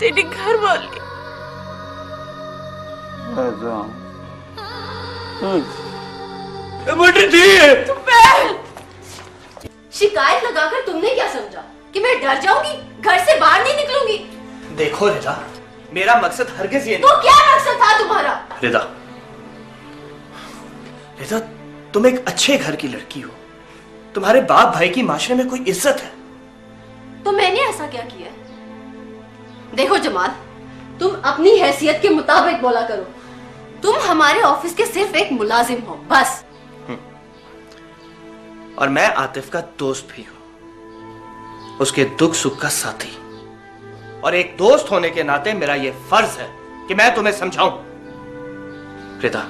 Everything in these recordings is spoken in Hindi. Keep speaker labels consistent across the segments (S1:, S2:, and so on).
S1: तेरी घर वाली।
S2: शिकायत लगाकर तुमने क्या समझा कि मैं डर जाऊंगी, घर से बाहर नहीं निकलूंगी?
S3: देखो रिदा, मेरा मकसद हरगिज ये
S2: तो क्या मकसद था तुम्हारा?
S3: रिदा, रिदा, तुम एक अच्छे घर की लड़की हो, तुम्हारे बाप भाई की माशरे में कोई इज्जत है।
S2: तो मैंने ऐसा क्या किया? देखो जमाल, तुम अपनी हैसियत के मुताबिक बोला करो। तुम हमारे ऑफिस के सिर्फ एक मुलाजिम हो, बस।
S3: और मैं आतिफ का दोस्त भी हूं, उसके दुख सुख का साथी। और एक दोस्त होने के नाते मेरा यह फर्ज है कि मैं तुम्हें समझाऊं। रिदा,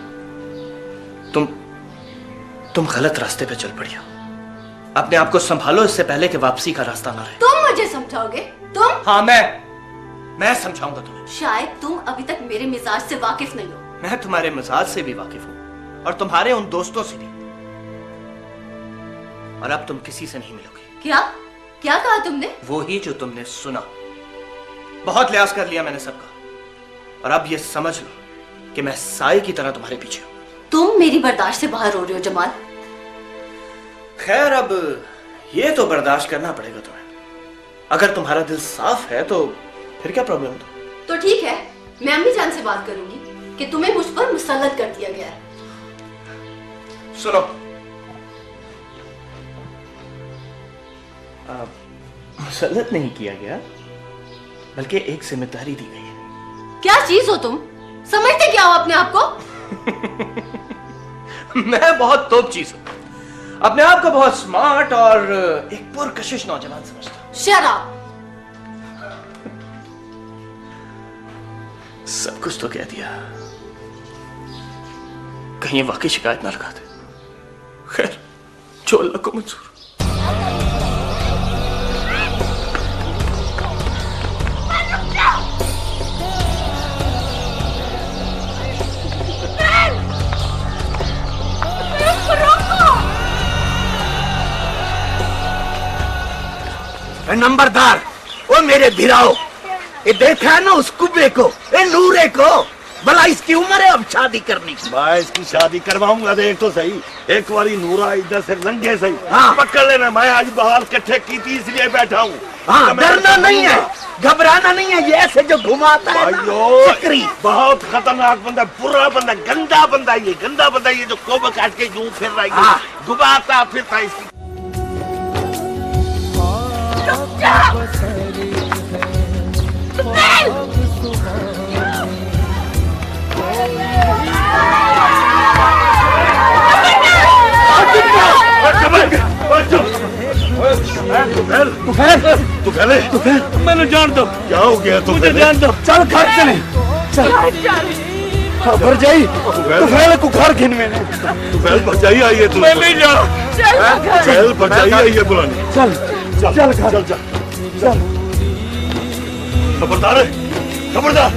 S3: तुम गलत रास्ते पे चल पड़ी हो। अपने आप को संभालो, इससे पहले कि वापसी का रास्ता ना रहे।
S2: तुम मुझे समझाओगे? तुम?
S3: हाँ, मैं समझाऊंगा तुम्हें।
S2: शायद तुम अभी तक मेरे मिजाज से वाकिफ नहीं हो।
S3: मैं तुम्हारे मिजाज से भी वाकिफ हूं और तुम्हारे उन दोस्तों से भी। और अब तुम किसी से नहीं मिलोगे।
S2: क्या क्या कहा तुमने?
S3: वो ही जो तुमने सुना। बहुत लिहाज कर लिया मैंने सबका, और अब ये समझ लो कि मैं साए की तरह तुम्हारे पीछे हूं।
S2: तुम मेरी बर्दाश्त से बाहर हो रहे हो जमाल।
S3: खैर, अब ये तो बर्दाश्त करना पड़ेगा तुम्हें। अगर तुम्हारा दिल साफ है तो फिर क्या प्रॉब्लम?
S2: तो ठीक है, मैं अम्मी जान से बात करूंगी कि तुम्हें मुझ पर मुसल्लत कर दिया गया है।
S3: सुनो, मुसल्लत नहीं किया गया, बल्कि एक जिम्मेदारी दी गई है।
S2: क्या चीज हो तुम? समझते क्या हो अपने आप को?
S3: मैं बहुत तोप चीज हूं, अपने आप को बहुत स्मार्ट और एक पुरकशिश नौजवान समझता हूं।
S2: शराब।
S3: सब कुछ तो कह दिया, कहीं वाकई शिकायत ना लगा दे। खैर, जो अल्लाह को मंजूर।
S4: नंबरदार, वो मेरे भिराओ, ये देखा है ना उस कुबे को, ये नूरे को, भला इसकी उम्र है अब शादी करने की।
S5: मैं इसकी शादी करवाऊंगा, देख तो सही। एक बारी नूरा इधर से लंघे सही।
S4: हाँ।
S5: पकड़ लेना, मैं आज बहाल इकट्ठे की थी इसलिए बैठा हूँ।
S4: हाँ, डरना नहीं है, घबराना नहीं है, ये ऐसे जो घुमाता है ना, चक्री।
S5: बहुत खतरनाक बंदा, बुरा बंदा, गंदा बंदा, ये गंदा बंदा, ये जो कोबा काट के यूं फिर रहा है,
S4: हाँ।
S5: घुमाता फिरता इसकी।
S4: मैंने जान दो,
S5: क्या हो गया
S4: मुझे जान दो। चल घर चले, चल भर जाई तुफैल कुखार खिन में
S5: भरजाई आई है तू।
S4: मैं नहीं जा।
S5: चल भरजाई आई है बुलाने।
S4: चल चल चल चल चल चल।
S5: खबरदार है, खबरदार।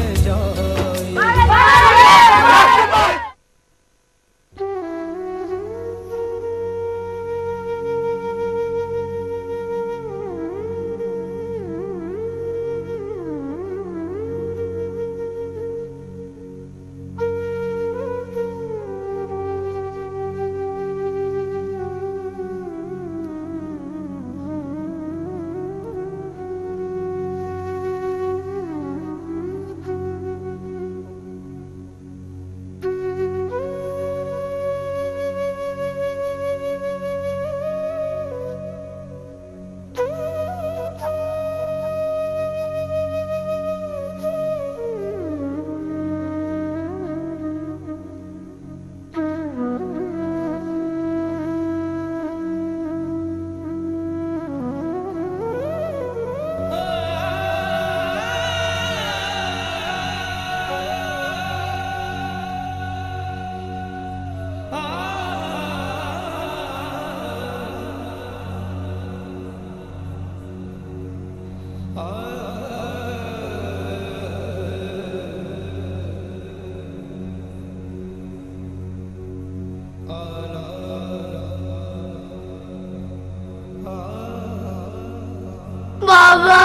S2: बाबा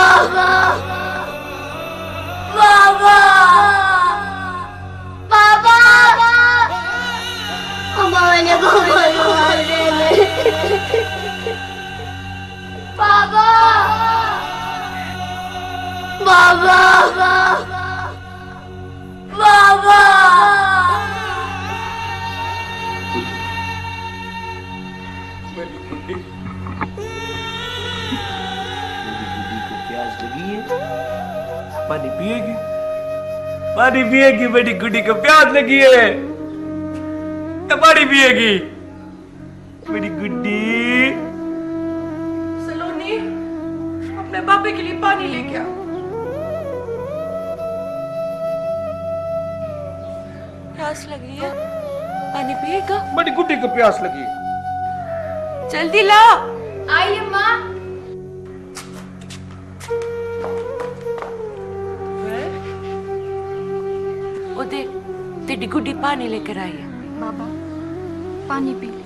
S2: बाबा बाबा
S1: प्यास लगी है, पानी पिएगी? पानी पिएगी? मेरी गुड्डी को प्यास लगी है, पानी पिएगी? मेरी गुड्डी।
S6: सलोनी, अपने पापे के लिए पानी लेके आ। प्यास लगी है, पानी पिएगा?
S1: मेरी गुड्डी को प्यास लगी है।
S6: जल्दी ला।
S2: आई अम्मा।
S6: ओ देख, तेरी गुड्डी पानी लेकर आई है।
S2: बाबा पानी पी ले।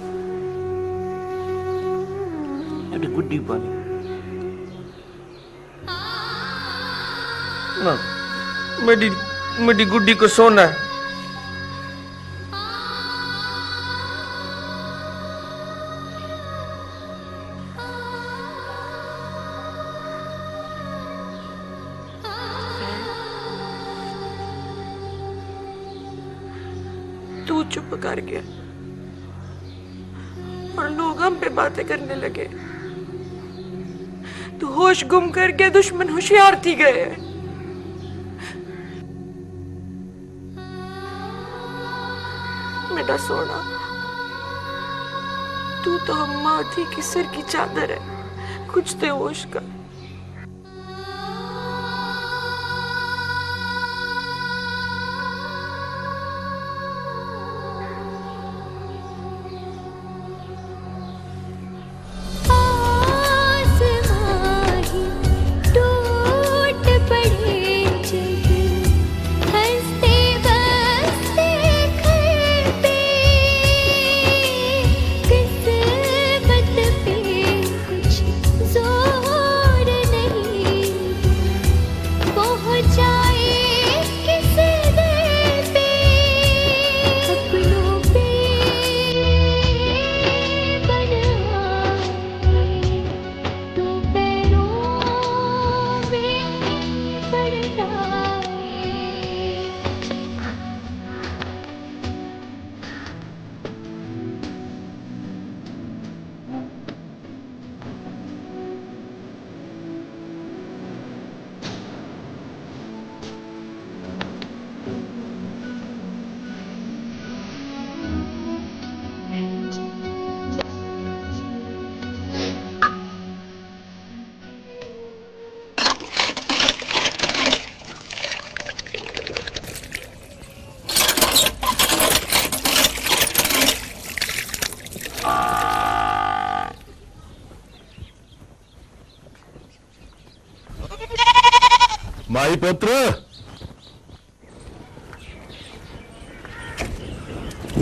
S1: मेरी गुड्डी पानी ना, मेरी गुड्डी को सोना है।
S6: तू चुप कर गया और लोग हम पे बातें करने लगे। तू होश गुम कर गया, दुश्मन होशियार थी गए। मेरा सोना, तू तो अम्मा थी कि सर की चादर है, कुछ तो होश का।
S5: माई पुत्र,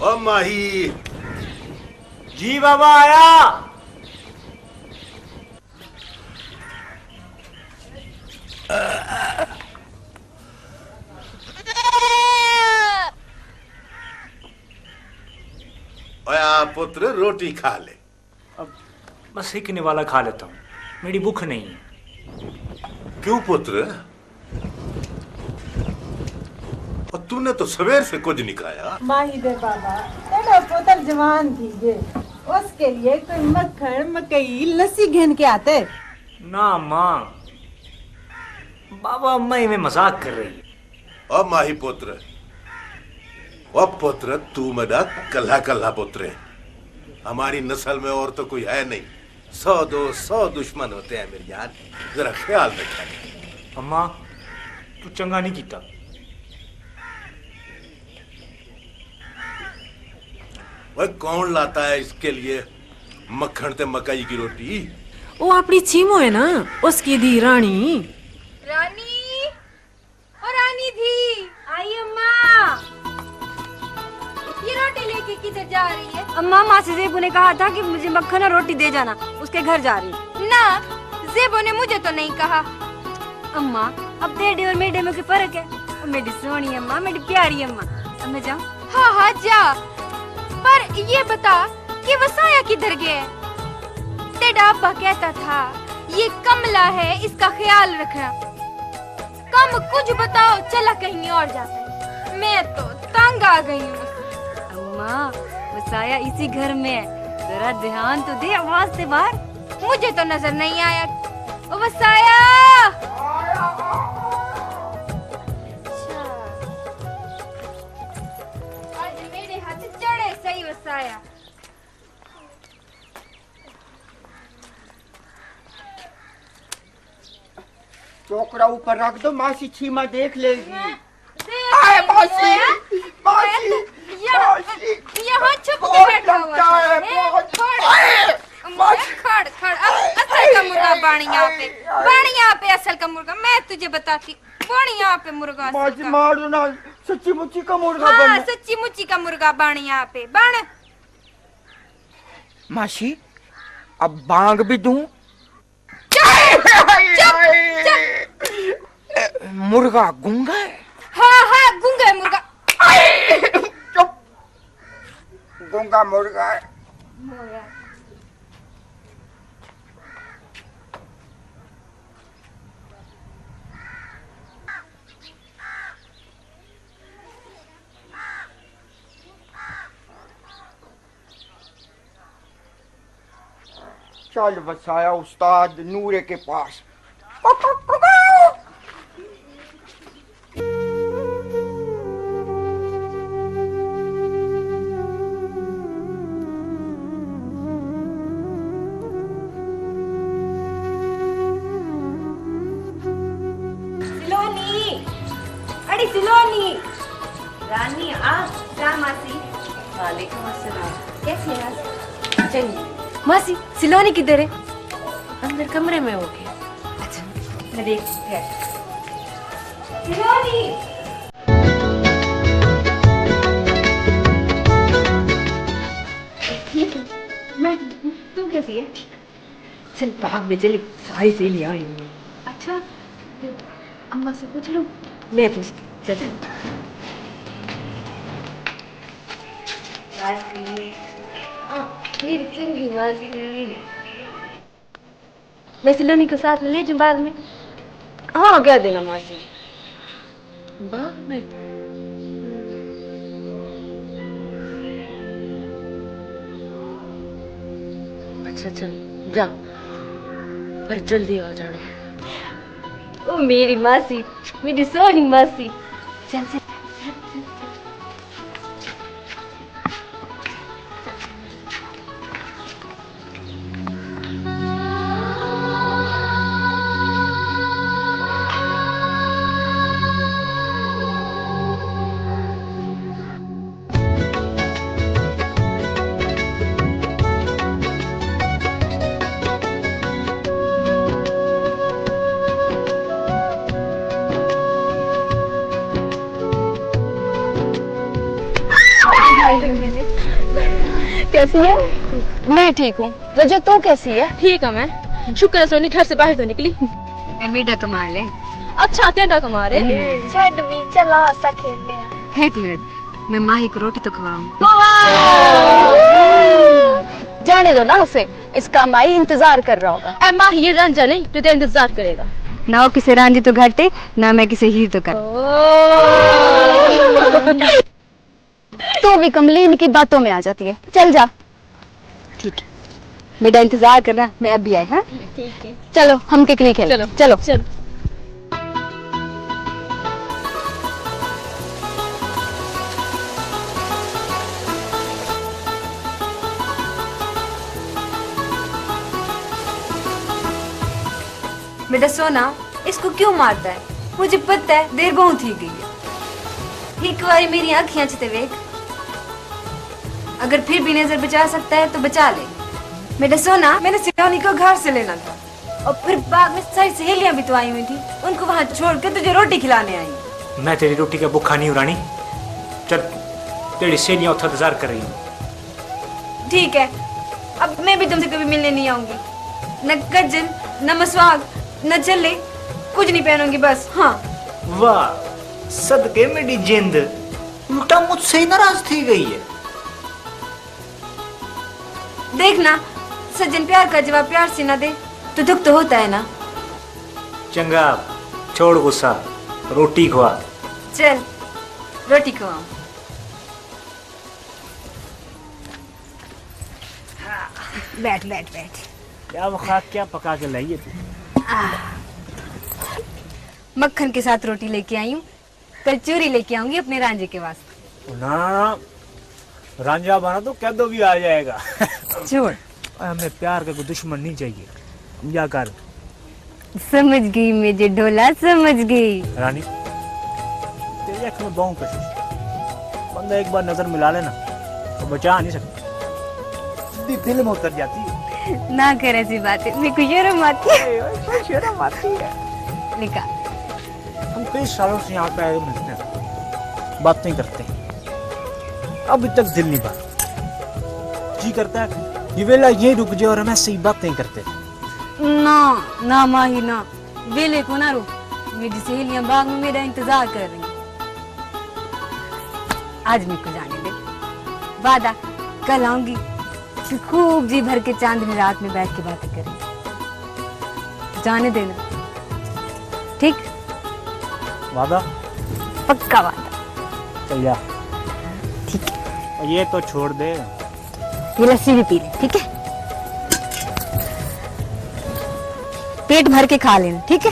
S5: ओ माही।
S1: जी बाबा आया।
S5: ओया पुत्र, रोटी खा ले।
S1: अब बस सीखने वाला खा लेता हूँ, मेरी भूख नहीं है।
S5: क्यों पुत्र? और तूने तो सवेर से कुछ नहीं खाया।
S7: माही दे बाबा, तेरा पुत्र जवान थी जे, उसके लिए कोई मक्खन मकई लस्सी घेन के आते।
S1: ना माँ, बाबा अम्मा ही में मजाक कर रही है।
S5: और माही पुत्र, और पुत्र तू मेरा कल्हा कल्हा पुत्र है। हमारी नस्ल में और तो कोई है नहीं। 100 दुश्मन होते हैं मेरी जान, जरा ख्याल रखना।
S1: अम्मा तू चंगा नहीं कीता।
S5: वह कौन लाता है इसके लिए मक्खन ते मकई की रोटी?
S7: वो अपनी छीमो है ना, उसकी दी रानी।
S2: रानी, और रानी थी। आई अम्मा। ये रोटी लेके किधर जा रही है?
S8: अम्मा, माँ से जेबू ने कहा था कि मुझे मक्खन और रोटी दे जाना, उसके घर जा रही।
S2: ना, जेबू ने मुझे तो नहीं कहा।
S8: अम्मा, अब तेरे और मेरे में क्या फर्क है? मेरी सोनी अम्मा, मेरी प्यारी अम्मा। अब मैं जाऊँ?
S2: हाँ हाँ जा, पर ये बता कि वसाया किधर गया? तेरा अब्बा कहता था ये कमला है, इसका ख्याल रखना।
S8: हम कुछ बताओ, चला कहीं और जाते हैं। मैं तो तंग आ गई हूँ। अम्मा वसाया इसी घर में है, जरा ध्यान तो दे, आवाज से बाहर। मुझे तो नजर नहीं आया। ओ वसाया! आज मेरे हाथ चढ़े सही वसाया।
S4: चोकड़ा ऊपर रख दो, मासी छीमा देख लेगी।
S8: आए
S4: मासी, मासी,
S8: यहाँ छुप के बैठा हुआ है। खड़ खड़ असल का मुर्गा बाणी यहाँ पे असल का मुर्गा। मैं तुझे बताती, बाणी यहाँ पे मुर्गा असल
S4: मासी
S8: का।
S4: मार दो ना, सच्ची मुच्ची का मुर्गा
S8: हाँ,
S4: बन।
S8: सच्ची मुच्ची का मुर्गा बाणी यहाँ पे बाण।
S4: मासी अब बांग भी दूं? मुर्गा गूंगा है?
S8: हाँ हाँ गूंगा है मुर्गा।
S4: चुप, गूंगा मुर्गा है। चल वसाया उस्ताद नूरे के पास।
S8: सिलोनी, अरे सिलोनी। रानी आ, जा मासी। वालेकुम अस्सलाम। कैसी है? चलिए। मासी सिलोनी किधर है? अंदर कमरे में होगी। अच्छा मैं देखती हूँ। सिलोनी। मैं, तुम कैसी है? चल भाग में चली, सारी से ले आई हूँ। अच्छा अम्मा से पूछ लूँ? मैं पूछ। चल मैं सिलोनी को साथ में ले जाऊं बाद में? हाँ कह देना मासी। बाद में? अच्छा चल जा, पर जल्दी आ जाना। ओ मेरी मासी, मेरी सोनी मासी। चल चल। कैसी है? मैं ठीक हूँ। रजत तू कैसी है? ठीक है मैं। शुक्र है सोनी घर से बाहर तो निकली। मीठा कमा ले। अच्छा तेरा कमा रहे। छड़ भी चला सा खेलने। एक मिनट, मैं माही को रोटी तो खवाऊं। जाने दो ना उसे, इसका माही इंतजार कर रहा होगा। ए माही ये रंजा नहीं जो तेरा इंतजार करेगा। ना वो किसे रांझी तो घाटे, ना मैं किसे हीर तो कर। तो भी कमली इनकी बातों में आ जाती है। चल जा। ठीक है, मेरा इंतजार करना, मैं अभी आई। हाँ ठीक है, चलो हम किकली खेलें। चलो चलो चलो। बेटा सोना, इसको क्यों मारता है? मुझे पता है देर बहुत ही गई है। एक बार मेरी आँखें चते वेख, अगर फिर भी नजर बचा सकता है तो बचा ले। बेटा सोना, मैंने सिलोनी को घर से लेना था और फिर बाद में सारी सहेलियां भी तो आई हुई थी, उनको वहाँ छोड़ के तुझे रोटी खिलाने आई।
S1: मैं तेरी रोटी का भूखा नहीं हूँ रानी। चल, तेरी सहेलियां उधर इंतजार कर रही हूँ।
S8: ठीक है, अब मैं भी तुमसे कभी मिलने नहीं आऊंगी। न गज्जल, न मसवाक, न चले, कुछ नहीं पहनूंगी बस। हाँ
S1: वाह, सदके मेरी जिंद, उल्टा मुझसे ही नाराज थी गई है।
S8: देखना, सज्जन प्यार का जवाब प्यार से ना दे तो दुख तो होता है ना।
S1: चंगा, छोड़ गुस्सा, रोटी खवा।
S8: चल रोटी खवाऊं। बैठ बैठ बैठ।
S1: क्या बखा क्या पका के लाइए तू?
S8: मक्खन के साथ रोटी लेके आई हूँ। कल चूरी लेके आऊंगी अपने रांझे के वास्ते।
S1: ना रांझा बना तो क्या दो भी आ जाएगा।
S8: छोड़,
S1: हमें प्यार का कोई दुश्मन नहीं चाहिए, समझा कर।
S8: समझ गई मेरे ढोला, समझ गई।
S1: रानी तेरी आँख में बहुत कशिश, बंदा एक बार नजर मिला लेना तो बचा नहीं सकता, सीधी दिल में उतर जाती है।
S8: ना कर ऐसी बातें, मेरे को शर्म आती है।
S1: शर्म आती है।
S8: निका
S1: हम कई सालों से यहाँ पे आए मिलते हैं, बातें करते हैं, अभी तक दिल नहीं भरा। जी करता है ये वेला यहीं रुक जाए और हमें सही बातें करते।
S8: ना ना माही ना, वेले को ना रुक। मेरी सहेलियां बाग में मेरा इंतजार कर रही हैं। आज मेरे को जाने दे, वादा कल आऊंगी तो खूब जी भर के चांदनी रात में बैठ के बातें करेंगे। जाने देना, ठीक?
S1: वादा?
S8: पक्का वादा।
S1: चल जा।
S8: ठीक है।
S1: और ये तो छोड़ दे,
S8: ये लस्सी भी पी ले, ठीक है? पेट भर के खा लेना, ठीक है?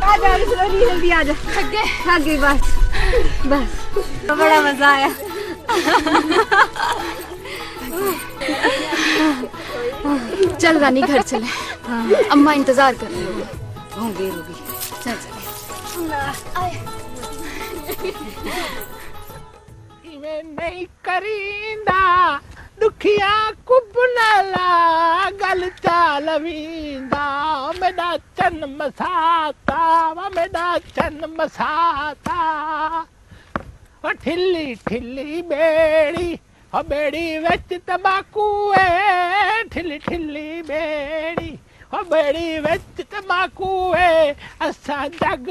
S8: आजा जल्दी आजा। थक गई बस बस, तो बड़ा मजा आया।
S2: चल रानी घर चले, अम्मा इंतजार कर रही होगी।
S8: होंगी होगी,
S2: चल चले।
S4: नहीं करींदा दुखिया कुबनला गल चालवींदा मेरा चन मसाता मेरा चन मसाता ठिल्ली ठिल्ली बेड़ी बेड़ी विच तंबाकू है ठिल्ली ठिल्ली बेड़ी बेड़ी विच तंबाकू है असा जग